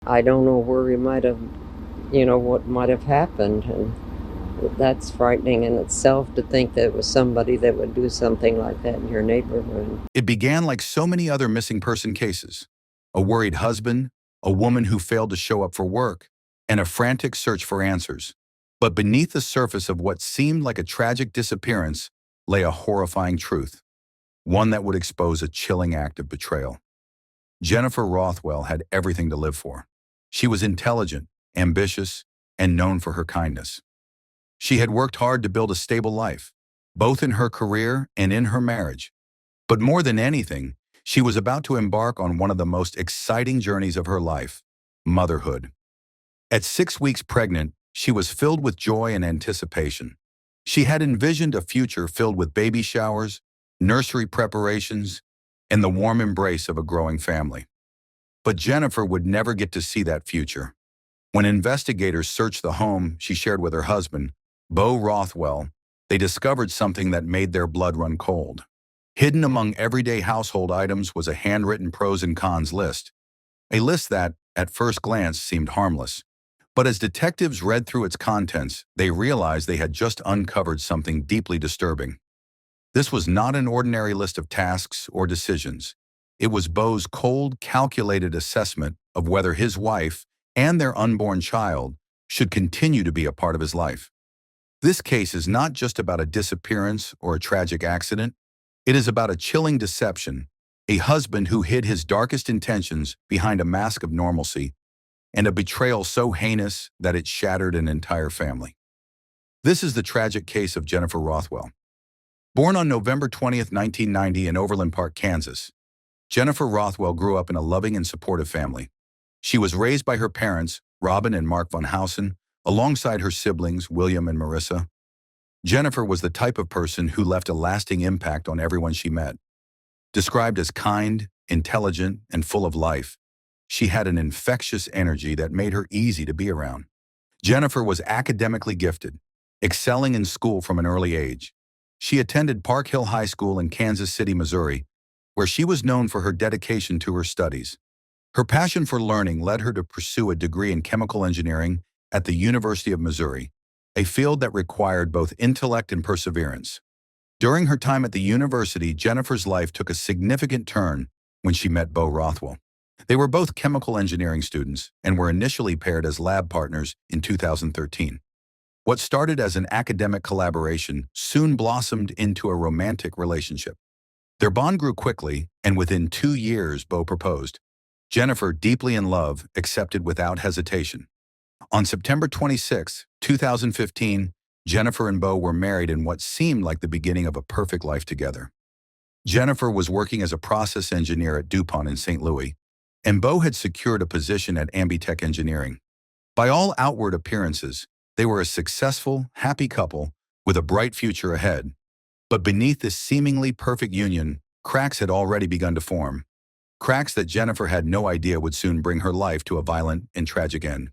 I don't know where he might have, what might have happened. And that's frightening in itself to think that it was somebody that would do something like that in your neighborhood. It began like so many other missing person cases. A worried husband, a woman who failed to show up for work, and a frantic search for answers. But beneath the surface of what seemed like a tragic disappearance lay a horrifying truth, one that would expose a chilling act of betrayal. Jennifer Rothwell had everything to live for. She was intelligent, ambitious, and known for her kindness. She had worked hard to build a stable life, both in her career and in her marriage. But more than anything, she was about to embark on one of the most exciting journeys of her life, motherhood. At 6 weeks pregnant, she was filled with joy and anticipation. She had envisioned a future filled with baby showers, nursery preparations, and the warm embrace of a growing family. But Jennifer would never get to see that future. When investigators searched the home she shared with her husband, Beau Rothwell, they discovered something that made their blood run cold. Hidden among everyday household items was a handwritten pros and cons list, a list that, at first glance, seemed harmless. But as detectives read through its contents, they realized they had just uncovered something deeply disturbing. This was not an ordinary list of tasks or decisions. It was Beau's cold, calculated assessment of whether his wife and their unborn child should continue to be a part of his life. This case is not just about a disappearance or a tragic accident. It is about a chilling deception, a husband who hid his darkest intentions behind a mask of normalcy, and a betrayal so heinous that it shattered an entire family. This is the tragic case of Jennifer Rothwell. Born on November 20th, 1990 in Overland Park, Kansas, Jennifer Rothwell grew up in a loving and supportive family. She was raised by her parents, Robin and Mark von Hausen, alongside her siblings, William and Marissa. Jennifer was the type of person who left a lasting impact on everyone she met. Described as kind, intelligent, and full of life, she had an infectious energy that made her easy to be around. Jennifer was academically gifted, excelling in school from an early age. She attended Park Hill High School in Kansas City, Missouri, where she was known for her dedication to her studies. Her passion for learning led her to pursue a degree in chemical engineering at the University of Missouri, a field that required both intellect and perseverance. During her time at the university, Jennifer's life took a significant turn when she met Beau Rothwell. They were both chemical engineering students and were initially paired as lab partners in 2013. What started as an academic collaboration soon blossomed into a romantic relationship. Their bond grew quickly, and within 2 years, Beau proposed. Jennifer, deeply in love, accepted without hesitation. On September 26, 2015, Jennifer and Beau were married in what seemed like the beginning of a perfect life together. Jennifer was working as a process engineer at DuPont in St. Louis, and Beau had secured a position at Ambitech Engineering. By all outward appearances, they were a successful, happy couple with a bright future ahead. But beneath this seemingly perfect union, cracks had already begun to form. Cracks that Jennifer had no idea would soon bring her life to a violent and tragic end.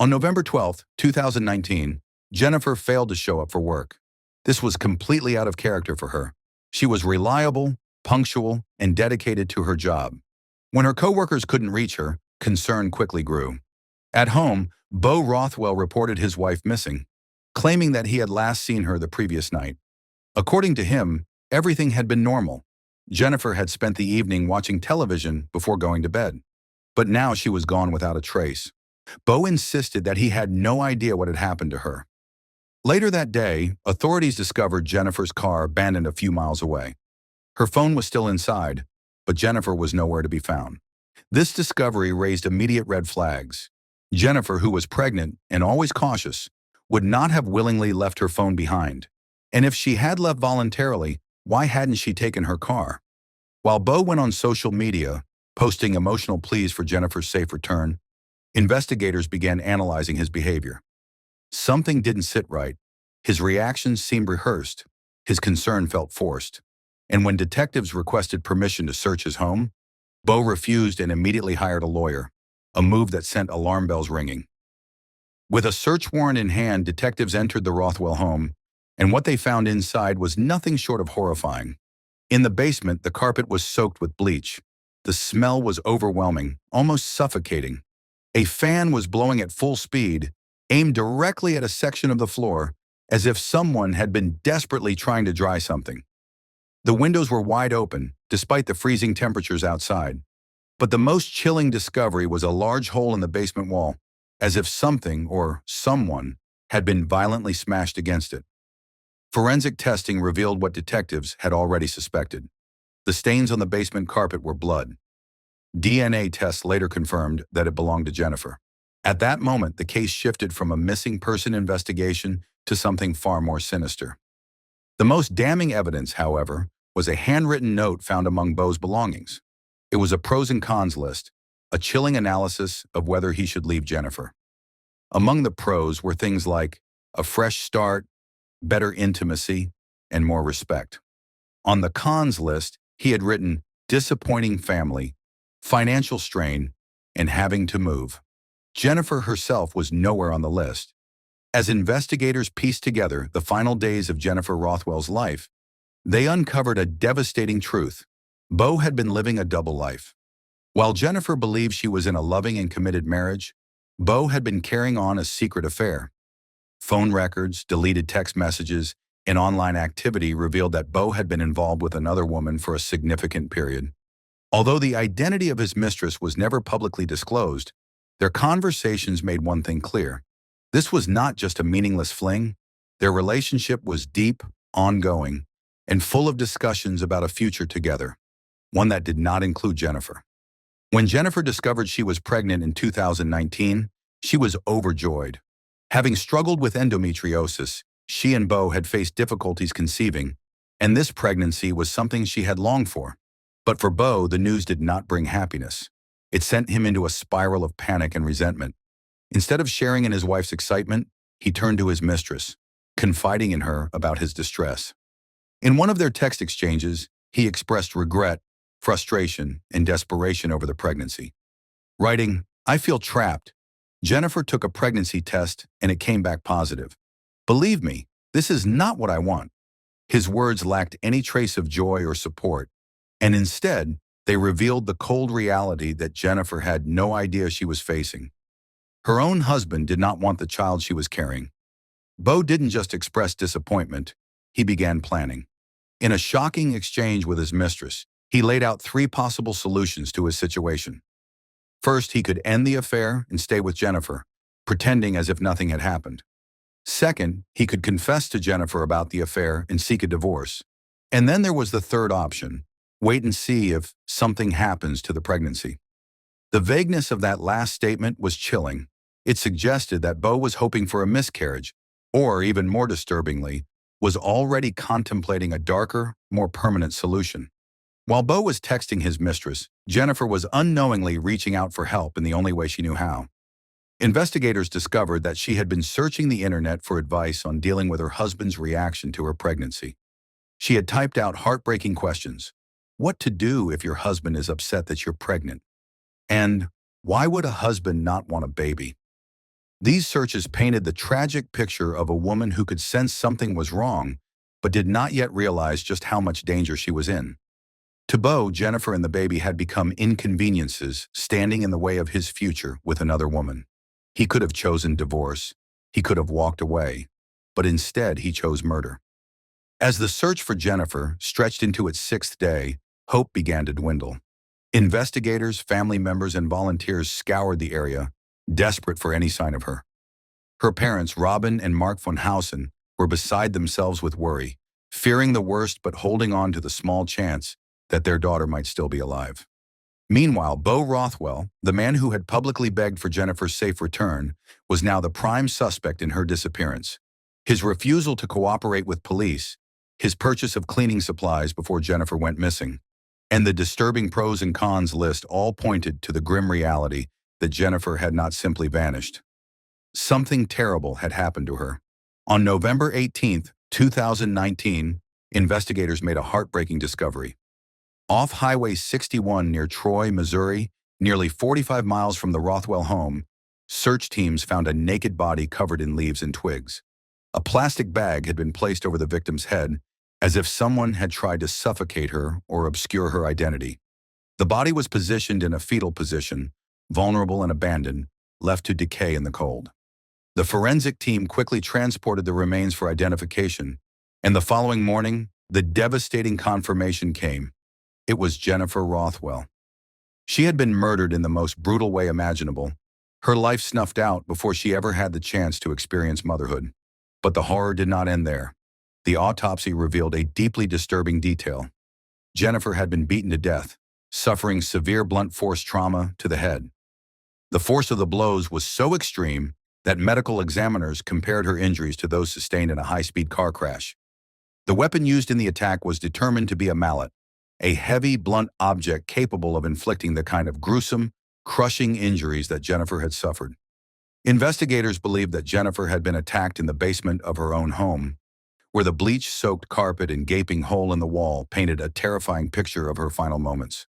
On November 12, 2019, Jennifer failed to show up for work. This was completely out of character for her. She was reliable, punctual, and dedicated to her job. When her coworkers couldn't reach her, concern quickly grew. At home, Beau Rothwell reported his wife missing, claiming that he had last seen her the previous night. According to him, everything had been normal. Jennifer had spent the evening watching television before going to bed. But now she was gone without a trace. Beau insisted that he had no idea what had happened to her. Later that day, authorities discovered Jennifer's car abandoned a few miles away. Her phone was still inside, but Jennifer was nowhere to be found. This discovery raised immediate red flags. Jennifer, who was pregnant and always cautious, would not have willingly left her phone behind. And if she had left voluntarily, why hadn't she taken her car? While Beau went on social media, posting emotional pleas for Jennifer's safe return, investigators began analyzing his behavior. Something didn't sit right. His reactions seemed rehearsed. His concern felt forced. And when detectives requested permission to search his home, Beau refused and immediately hired a lawyer, a move that sent alarm bells ringing. With a search warrant in hand, detectives entered the Rothwell home, and what they found inside was nothing short of horrifying. In the basement, the carpet was soaked with bleach. The smell was overwhelming, almost suffocating. A fan was blowing at full speed, aimed directly at a section of the floor, as if someone had been desperately trying to dry something. The windows were wide open, despite the freezing temperatures outside. But the most chilling discovery was a large hole in the basement wall, as if something or someone had been violently smashed against it. Forensic testing revealed what detectives had already suspected. The stains on the basement carpet were blood. DNA tests later confirmed that it belonged to Jennifer. At that moment, the case shifted from a missing person investigation to something far more sinister. The most damning evidence, however, was a handwritten note found among Beau's belongings. It was a pros and cons list, a chilling analysis of whether he should leave Jennifer. Among the pros were things like a fresh start, better intimacy, and more respect. On the cons list, he had written disappointing family, financial strain, and having to move. Jennifer herself was nowhere on the list. As investigators pieced together the final days of Jennifer Rothwell's life, they uncovered a devastating truth. Beau had been living a double life. While Jennifer believed she was in a loving and committed marriage, Beau had been carrying on a secret affair. Phone records, deleted text messages, and online activity revealed that Beau had been involved with another woman for a significant period. Although the identity of his mistress was never publicly disclosed, their conversations made one thing clear. This was not just a meaningless fling. Their relationship was deep, ongoing, and full of discussions about a future together, one that did not include Jennifer. When Jennifer discovered she was pregnant in 2019, she was overjoyed. Having struggled with endometriosis, she and Beau had faced difficulties conceiving, and this pregnancy was something she had longed for. But for Beau, the news did not bring happiness. It sent him into a spiral of panic and resentment. Instead of sharing in his wife's excitement, he turned to his mistress, confiding in her about his distress. In one of their text exchanges, he expressed regret, frustration, and desperation over the pregnancy. Writing, "I feel trapped. Jennifer took a pregnancy test and it came back positive. Believe me, this is not what I want." His words lacked any trace of joy or support, and instead, they revealed the cold reality that Jennifer had no idea she was facing. Her own husband did not want the child she was carrying. Beau didn't just express disappointment, he began planning. In a shocking exchange with his mistress, he laid out 3 possible solutions to his situation. First, he could end the affair and stay with Jennifer, pretending as if nothing had happened. Second, he could confess to Jennifer about the affair and seek a divorce. And then there was the third option, wait and see if something happens to the pregnancy. The vagueness of that last statement was chilling. It suggested that Beau was hoping for a miscarriage, or even more disturbingly, was already contemplating a darker, more permanent solution. While Beau was texting his mistress, Jennifer was unknowingly reaching out for help in the only way she knew how. Investigators discovered that she had been searching the internet for advice on dealing with her husband's reaction to her pregnancy. She had typed out heartbreaking questions. What to do if your husband is upset that you're pregnant? And why would a husband not want a baby? These searches painted the tragic picture of a woman who could sense something was wrong, but did not yet realize just how much danger she was in. To Beau, Jennifer and the baby had become inconveniences standing in the way of his future with another woman. He could have chosen divorce. He could have walked away. But instead, he chose murder. As the search for Jennifer stretched into its 6th day, hope began to dwindle. Investigators, family members, and volunteers scoured the area, desperate for any sign of her. Her parents, Robin and Mark von Hausen, were beside themselves with worry, fearing the worst but holding on to the small chance that their daughter might still be alive. Meanwhile, Beau Rothwell, the man who had publicly begged for Jennifer's safe return, was now the prime suspect in her disappearance. His refusal to cooperate with police, his purchase of cleaning supplies before Jennifer went missing, and the disturbing pros and cons list all pointed to the grim reality that Jennifer had not simply vanished. Something terrible had happened to her. On November 18, 2019, investigators made a heartbreaking discovery. Off Highway 61 near Troy, Missouri, nearly 45 miles from the Rothwell home, search teams found a naked body covered in leaves and twigs. A plastic bag had been placed over the victim's head, as if someone had tried to suffocate her or obscure her identity. The body was positioned in a fetal position, vulnerable and abandoned, left to decay in the cold. The forensic team quickly transported the remains for identification, and the following morning, the devastating confirmation came. It was Jennifer Rothwell. She had been murdered in the most brutal way imaginable, her life snuffed out before she ever had the chance to experience motherhood. But the horror did not end there. The autopsy revealed a deeply disturbing detail. Jennifer had been beaten to death, suffering severe blunt force trauma to the head. The force of the blows was so extreme that medical examiners compared her injuries to those sustained in a high-speed car crash. The weapon used in the attack was determined to be a mallet, a heavy, blunt object capable of inflicting the kind of gruesome, crushing injuries that Jennifer had suffered. Investigators believed that Jennifer had been attacked in the basement of her own home, where the bleach-soaked carpet and gaping hole in the wall painted a terrifying picture of her final moments.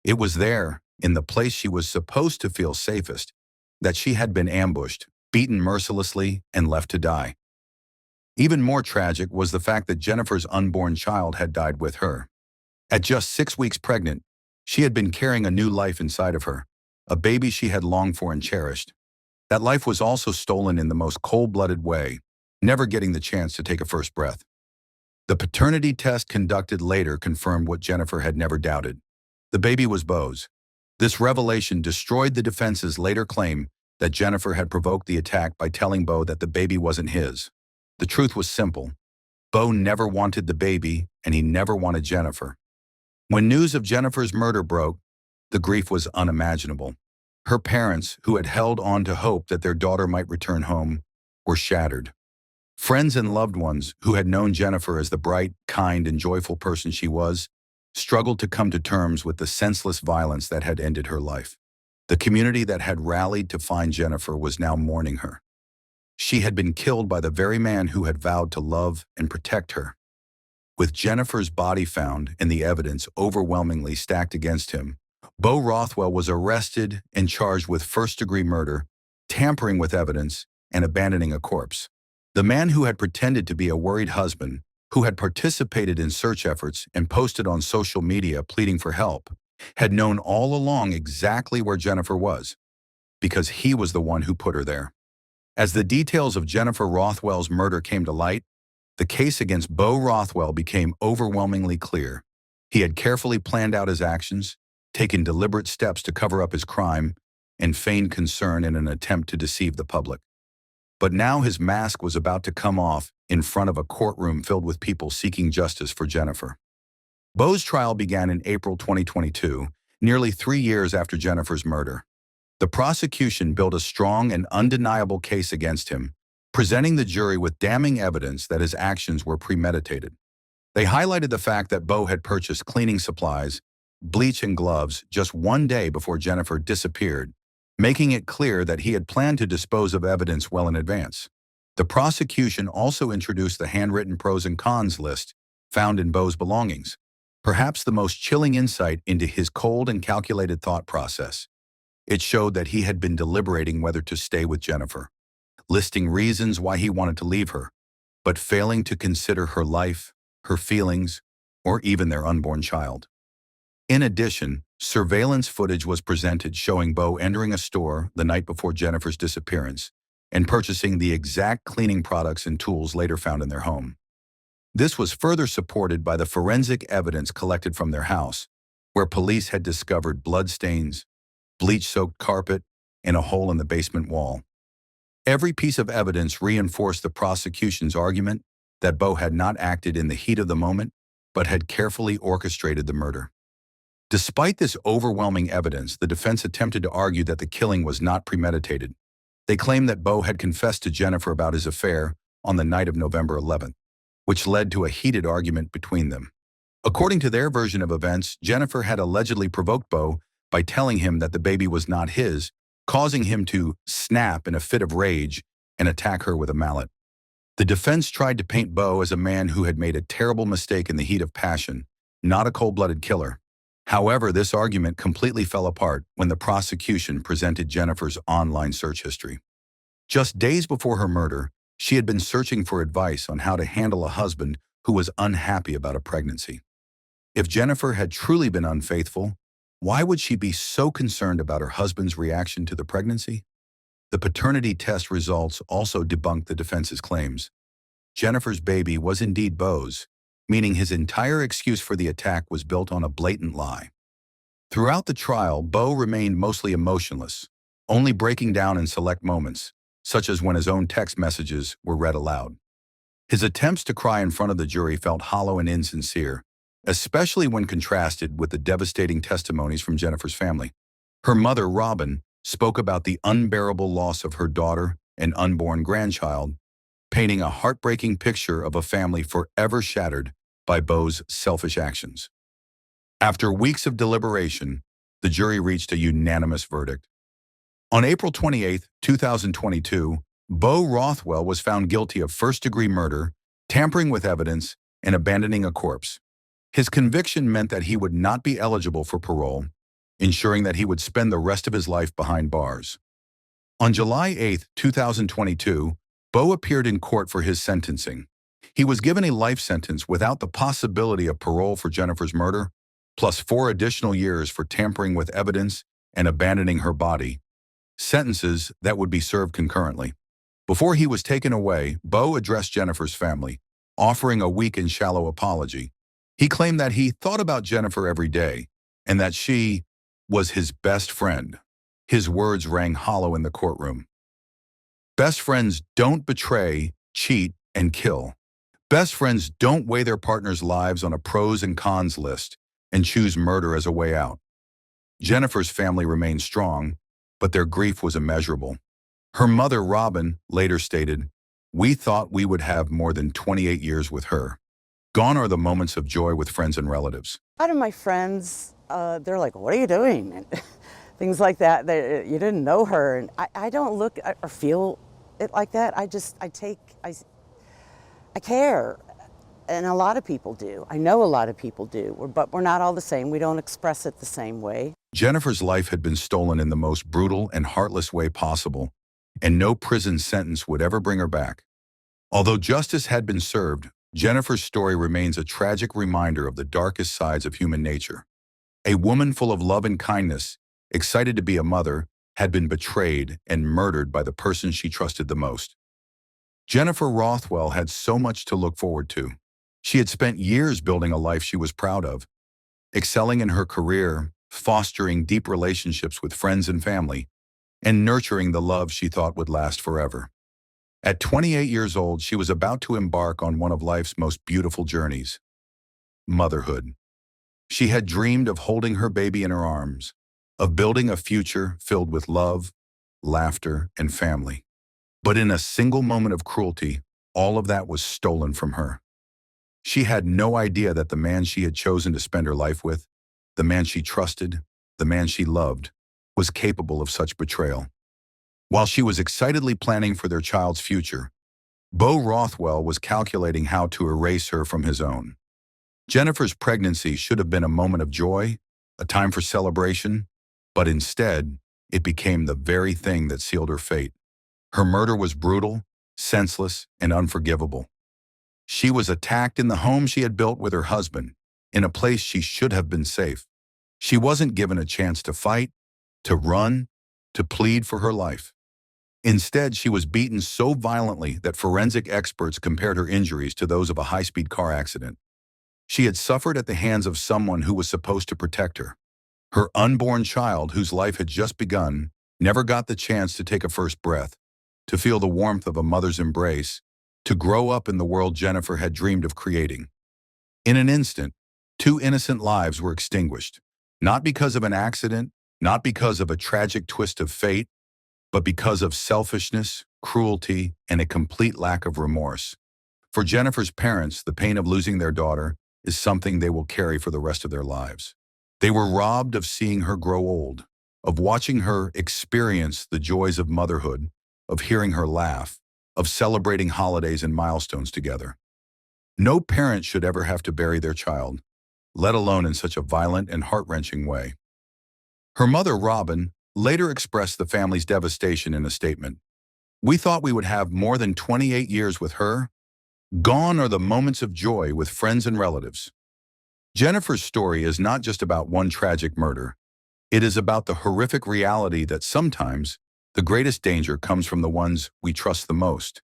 It was there, in the place she was supposed to feel safest, that she had been ambushed, beaten mercilessly, and left to die. Even more tragic was the fact that Jennifer's unborn child had died with her. At just 6 weeks pregnant, she had been carrying a new life inside of her, a baby she had longed for and cherished. That life was also stolen in the most cold-blooded way, never getting the chance to take a first breath. The paternity test conducted later confirmed what Jennifer had never doubted. The baby was Beau's. This revelation destroyed the defense's later claim that Jennifer had provoked the attack by telling Beau that the baby wasn't his. The truth was simple. Beau never wanted the baby, and he never wanted Jennifer. When news of Jennifer's murder broke, the grief was unimaginable. Her parents, who had held on to hope that their daughter might return home, were shattered. Friends and loved ones, who had known Jennifer as the bright, kind, and joyful person she was, struggled to come to terms with the senseless violence that had ended her life. The community that had rallied to find Jennifer was now mourning her. She had been killed by the very man who had vowed to love and protect her. With Jennifer's body found and the evidence overwhelmingly stacked against him, Beau Rothwell was arrested and charged with first-degree murder, tampering with evidence, and abandoning a corpse. The man who had pretended to be a worried husband, who had participated in search efforts and posted on social media pleading for help, had known all along exactly where Jennifer was, because he was the one who put her there. As the details of Jennifer Rothwell's murder came to light, the case against Beau Rothwell became overwhelmingly clear. He had carefully planned out his actions, taken deliberate steps to cover up his crime, and feigned concern in an attempt to deceive the public. But now his mask was about to come off in front of a courtroom filled with people seeking justice for Jennifer. Beau's trial began in April 2022, nearly 3 years after Jennifer's murder. The prosecution built a strong and undeniable case against him, presenting the jury with damning evidence that his actions were premeditated. They highlighted the fact that Beau had purchased cleaning supplies, bleach and gloves just 1 day before Jennifer disappeared, making it clear that he had planned to dispose of evidence well in advance. The prosecution also introduced the handwritten pros and cons list found in Beau's belongings, perhaps the most chilling insight into his cold and calculated thought process. It showed that he had been deliberating whether to stay with Jennifer, listing reasons why he wanted to leave her, but failing to consider her life, her feelings, or even their unborn child. In addition, surveillance footage was presented showing Beau entering a store the night before Jennifer's disappearance and purchasing the exact cleaning products and tools later found in their home. This was further supported by the forensic evidence collected from their house, where police had discovered bloodstains, bleach-soaked carpet, and a hole in the basement wall. Every piece of evidence reinforced the prosecution's argument that Beau had not acted in the heat of the moment, but had carefully orchestrated the murder. Despite this overwhelming evidence, the defense attempted to argue that the killing was not premeditated. They claimed that Beau had confessed to Jennifer about his affair on the night of November 11th, which led to a heated argument between them. According to their version of events, Jennifer had allegedly provoked Beau by telling him that the baby was not his, causing him to snap in a fit of rage and attack her with a mallet. The defense tried to paint Beau as a man who had made a terrible mistake in the heat of passion, not a cold-blooded killer. However, this argument completely fell apart when the prosecution presented Jennifer's online search history. Just days before her murder, she had been searching for advice on how to handle a husband who was unhappy about a pregnancy. If Jennifer had truly been unfaithful, why would she be so concerned about her husband's reaction to the pregnancy? The paternity test results also debunked the defense's claims. Jennifer's baby was indeed Beau's, meaning his entire excuse for the attack was built on a blatant lie. Throughout the trial, Beau remained mostly emotionless, only breaking down in select moments, such as when his own text messages were read aloud. His attempts to cry in front of the jury felt hollow and insincere, especially when contrasted with the devastating testimonies from Jennifer's family. Her mother, Robin, spoke about the unbearable loss of her daughter and unborn grandchild, painting a heartbreaking picture of a family forever shattered by Beau's selfish actions. After weeks of deliberation, the jury reached a unanimous verdict. On April 28, 2022, Beau Rothwell was found guilty of first-degree murder, tampering with evidence, and abandoning a corpse. His conviction meant that he would not be eligible for parole, ensuring that he would spend the rest of his life behind bars. On July 8, 2022, Beau appeared in court for his sentencing. He was given a life sentence without the possibility of parole for Jennifer's murder, plus 4 additional years for tampering with evidence and abandoning her body, sentences that would be served concurrently. Before he was taken away, Beau addressed Jennifer's family, offering a weak and shallow apology. He claimed that he thought about Jennifer every day and that she was his best friend. His words rang hollow in the courtroom. Best friends don't betray, cheat, and kill. Best friends don't weigh their partner's lives on a pros and cons list and choose murder as a way out. Jennifer's family remained strong, but their grief was immeasurable. Her mother, Robin, later stated, "We thought we would have more than 28 years with her. Gone are the moments of joy with friends and relatives." A lot of my friends, they're like, "What are you doing?" And things like that. You didn't know her. And I don't look or feel it like that. I care. And a lot of people do. I know a lot of people do, but we're not all the same. We don't express it the same way. Jennifer's life had been stolen in the most brutal and heartless way possible, and no prison sentence would ever bring her back. Although justice had been served, Jennifer's story remains a tragic reminder of the darkest sides of human nature. A woman full of love and kindness, excited to be a mother, had been betrayed and murdered by the person she trusted the most. Jennifer Rothwell had so much to look forward to. She had spent years building a life she was proud of, excelling in her career, fostering deep relationships with friends and family, and nurturing the love she thought would last forever. At 28 years old, she was about to embark on one of life's most beautiful journeys: motherhood. She had dreamed of holding her baby in her arms, of building a future filled with love, laughter, and family. But in a single moment of cruelty, all of that was stolen from her. She had no idea that the man she had chosen to spend her life with, the man she trusted, the man she loved, was capable of such betrayal. While she was excitedly planning for their child's future, Beau Rothwell was calculating how to erase her from his own. Jennifer's pregnancy should have been a moment of joy, a time for celebration, but instead, it became the very thing that sealed her fate. Her murder was brutal, senseless, and unforgivable. She was attacked in the home she had built with her husband, in a place she should have been safe. She wasn't given a chance to fight, to run, to plead for her life. Instead, she was beaten so violently that forensic experts compared her injuries to those of a high-speed car accident. She had suffered at the hands of someone who was supposed to protect her. Her unborn child, whose life had just begun, never got the chance to take a first breath, to feel the warmth of a mother's embrace, to grow up in the world Jennifer had dreamed of creating. In an instant, 2 innocent lives were extinguished, not because of an accident, not because of a tragic twist of fate, but because of selfishness, cruelty, and a complete lack of remorse. For Jennifer's parents, the pain of losing their daughter is something they will carry for the rest of their lives. They were robbed of seeing her grow old, of watching her experience the joys of motherhood, of hearing her laugh, of celebrating holidays and milestones together. No parent should ever have to bury their child, let alone in such a violent and heart-wrenching way. Her mother, Robin, later expressed the family's devastation in a statement. "We thought we would have more than 28 years with her. Gone are the moments of joy with friends and relatives." Jennifer's story is not just about one tragic murder. It is about the horrific reality that sometimes The greatest danger comes from the ones we trust the most.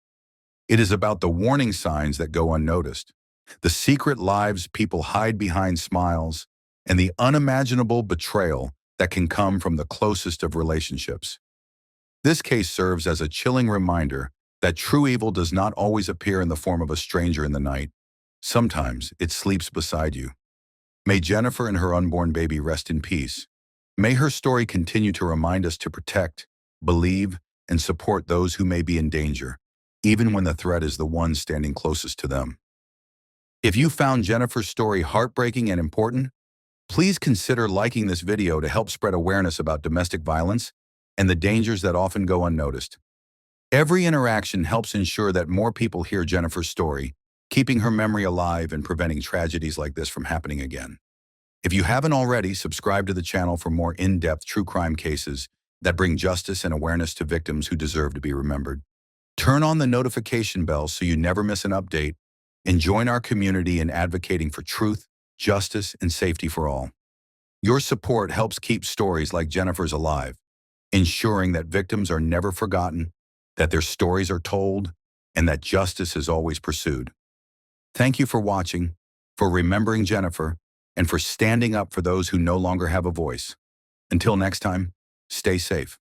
It is about the warning signs that go unnoticed, the secret lives people hide behind smiles, and the unimaginable betrayal that can come from the closest of relationships. This case serves as a chilling reminder that true evil does not always appear in the form of a stranger in the night. Sometimes it sleeps beside you. May Jennifer and her unborn baby rest in peace. May her story continue to remind us to protect, believe, and support those who may be in danger, even when the threat is the one standing closest to them. If you found Jennifer's story heartbreaking and important, please consider liking this video to help spread awareness about domestic violence and the dangers that often go unnoticed. Every interaction helps ensure that more people hear Jennifer's story, keeping her memory alive and preventing tragedies like this from happening again. If you haven't already, subscribe to the channel for more in-depth true crime cases that bring justice and awareness to victims who deserve to be remembered. Turn on the notification bell so you never miss an update, and join our community in advocating for truth, justice, and safety for all. Your support helps keep stories like Jennifer's alive, ensuring that victims are never forgotten, that their stories are told, and that justice is always pursued. Thank you for watching, for remembering Jennifer, and for standing up for those who no longer have a voice. Until next time, stay safe.